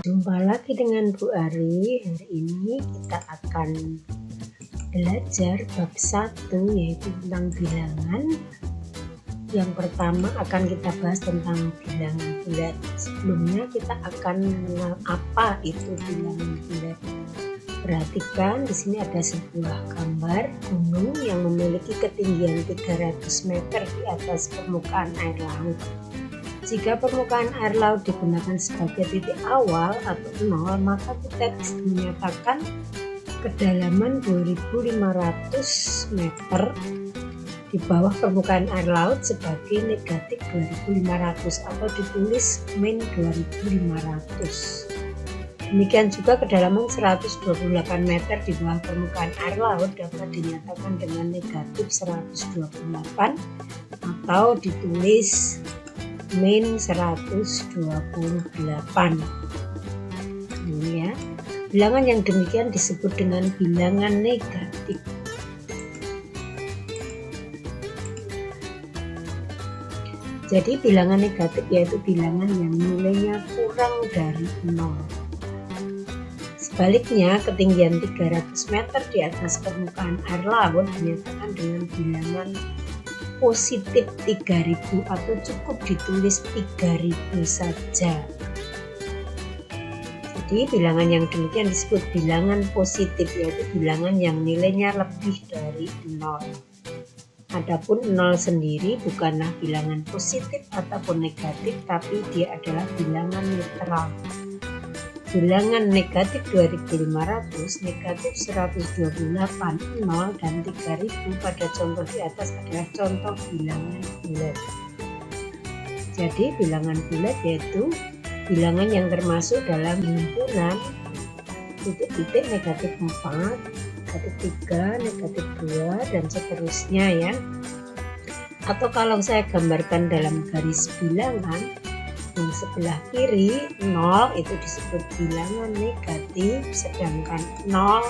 Jumpa lagi dengan Bu Ari. Hari ini kita akan belajar bab 1, yaitu tentang bilangan. Yang pertama akan kita bahas tentang bilangan bulat. Sebelumnya kita akan mengenal apa itu bilangan bulat. Perhatikan di sini ada sebuah gambar gunung yang memiliki ketinggian 300 meter di atas permukaan air laut. Jika permukaan air laut digunakan sebagai titik awal atau 0, maka kita bisa menyatakan kedalaman 2500 meter di bawah permukaan air laut sebagai negatif 2500 atau ditulis min 2500. Demikian juga kedalaman 128 meter di bawah permukaan air laut dapat dinyatakan dengan negatif 128 atau ditulis min 128. Ini ya. Bilangan yang demikian disebut dengan bilangan negatif. Jadi bilangan negatif yaitu bilangan yang nilainya kurang dari 0. Sebaliknya, ketinggian 300 meter di atas permukaan air laut dinyatakan dengan bilangan positif 3000 atau cukup ditulis 3000 saja. Jadi bilangan yang demikian disebut bilangan positif, yaitu bilangan yang nilainya lebih dari 0. Adapun 0 sendiri bukanlah bilangan positif ataupun negatif, tapi dia adalah bilangan netral. Bilangan negatif 2500, negatif 128, 0, dan 3000 pada contoh di atas adalah contoh bilangan bulat. Jadi bilangan bulat yaitu bilangan yang termasuk dalam himpunan titik-titik negatif 4, negatif 3, negatif 2, dan seterusnya ya. Atau kalau saya gambarkan dalam garis bilangan, yang sebelah kiri 0 itu disebut bilangan negatif, sedangkan 0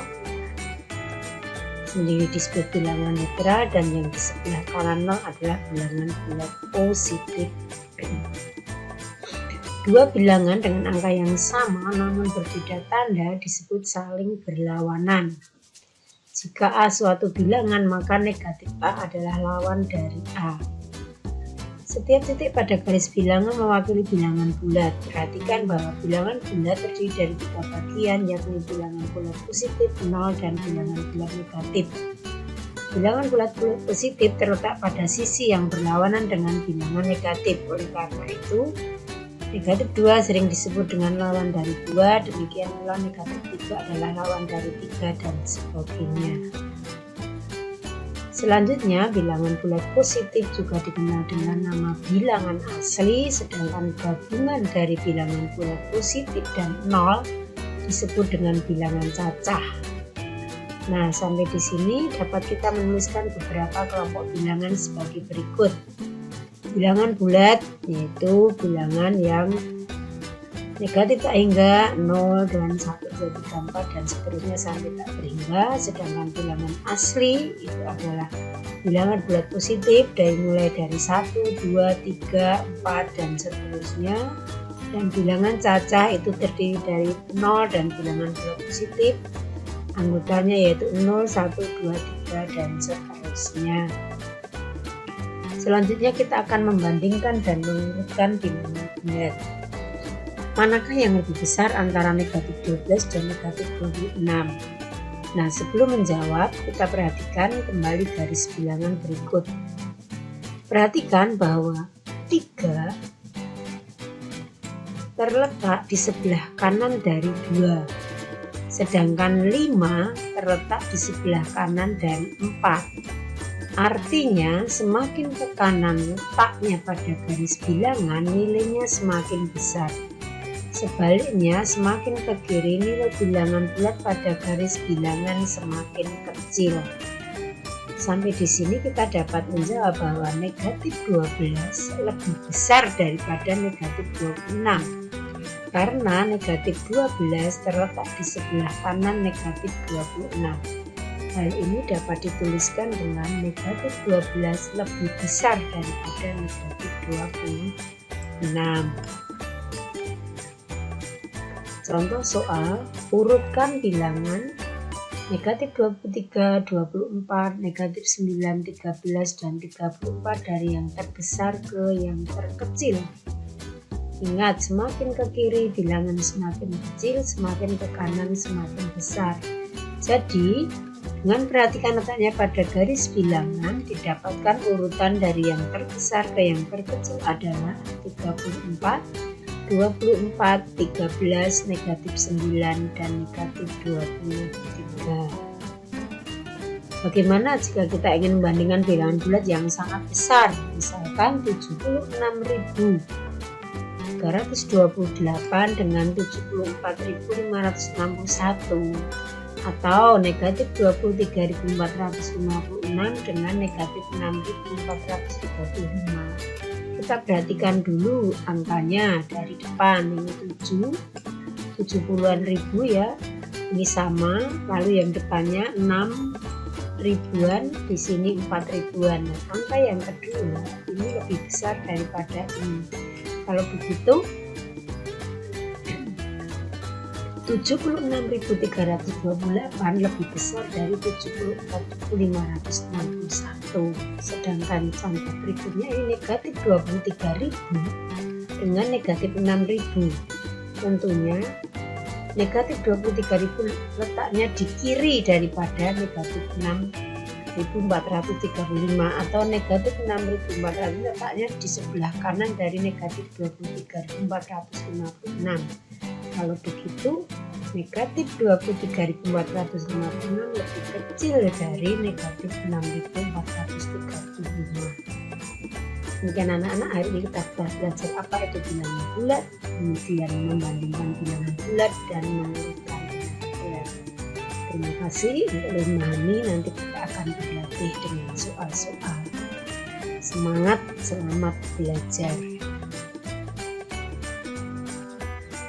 sendiri disebut bilangan netral, dan yang di sebelah kanan 0 adalah bilangan bulat positif. Dua bilangan dengan angka yang sama namun berbeda tanda disebut saling berlawanan. Jika A suatu bilangan, maka negatif A adalah lawan dari A. Setiap titik pada garis bilangan mewakili bilangan bulat. Perhatikan bahwa bilangan bulat terdiri dari 3 bagian, yakni bilangan bulat positif, 0, dan bilangan bulat negatif. Bilangan bulat positif terletak pada sisi yang berlawanan dengan bilangan negatif. Oleh karena itu, negatif 2 sering disebut dengan lawan dari 2, demikian pula negatif 3 adalah lawan dari 3, dan sebagainya. Selanjutnya, bilangan bulat positif juga dikenal dengan nama bilangan asli, sedangkan gabungan dari bilangan bulat positif dan 0 disebut dengan bilangan cacah. Nah, sampai di sini dapat kita menuliskan beberapa kelompok bilangan sebagai berikut. Bilangan bulat yaitu bilangan yang negatif tak hingga 0 dan 1, 2, 3, 4 dan seterusnya sampai tak berhingga. Sedangkan bilangan asli itu adalah bilangan bulat positif mulai dari 1, 2, 3, 4 dan seterusnya. Dan bilangan cacah itu terdiri dari 0 dan bilangan bulat positif anggotanya yaitu 0, 1, 2, 3 dan seterusnya. Selanjutnya kita akan membandingkan dan mengurutkan bilangan bulat. Manakah yang lebih besar antara negatif 12 dan negatif 26? Nah, sebelum menjawab, kita perhatikan kembali garis bilangan berikut. Perhatikan bahwa 3 terletak di sebelah kanan dari 2, sedangkan 5 terletak di sebelah kanan dari 4. Artinya, semakin ke kanan letaknya pada garis bilangan, nilainya semakin besar. Sebaliknya, semakin ke kiri nilai bilangan bulat pada garis bilangan semakin kecil. Sampai di sini kita dapat menjawab bahwa negatif 12 lebih besar daripada negatif 26. Karena negatif 12 terletak di sebelah kanan negatif 26. Hal ini dapat dituliskan dengan negatif 12 lebih besar daripada negatif 26. Contoh soal, urutkan bilangan negatif 23, 24, negatif 9, 13, dan 34 dari yang terbesar ke yang terkecil. Ingat, semakin ke kiri bilangan semakin kecil, semakin ke kanan semakin besar. Jadi, dengan perhatikan letaknya pada garis bilangan, didapatkan urutan dari yang terbesar ke yang terkecil adalah 34, 24, 13, negatif 9, dan negatif 23. Bagaimana jika kita ingin membandingkan bilangan bulat yang sangat besar, misalkan 76.328 dengan 74.561, atau negatif 23.456 dengan negatif 6.435. Kita perhatikan dulu angkanya dari depan, ini 70-an ribu ya, ini sama, lalu yang depannya 6 ribuan, di sini 4 ribuan. Nah, angka yang kedua ini lebih besar daripada ini. Kalau begitu 76.328 lebih besar dari 74.561. Sedangkan contoh berikutnya ini negatif 23.000 dengan negatif 6.000. Tentunya negatif 23.000 letaknya di kiri daripada negatif 6.435, atau negatif 6.400 letaknya di sebelah kanan dari negatif 23.456. Kalau begitu, negatif 23.456 lebih kecil dari negatif 6.435. Mungkin anak-anak hari ini kita telah belajar apa itu bilangan bulat, kemudian membandingkan bilangan bulat dan mengurutkan bilangan bulat. Terima kasih untuk memahami, nanti kita akan berlatih dengan soal-soal. Semangat, selamat belajar.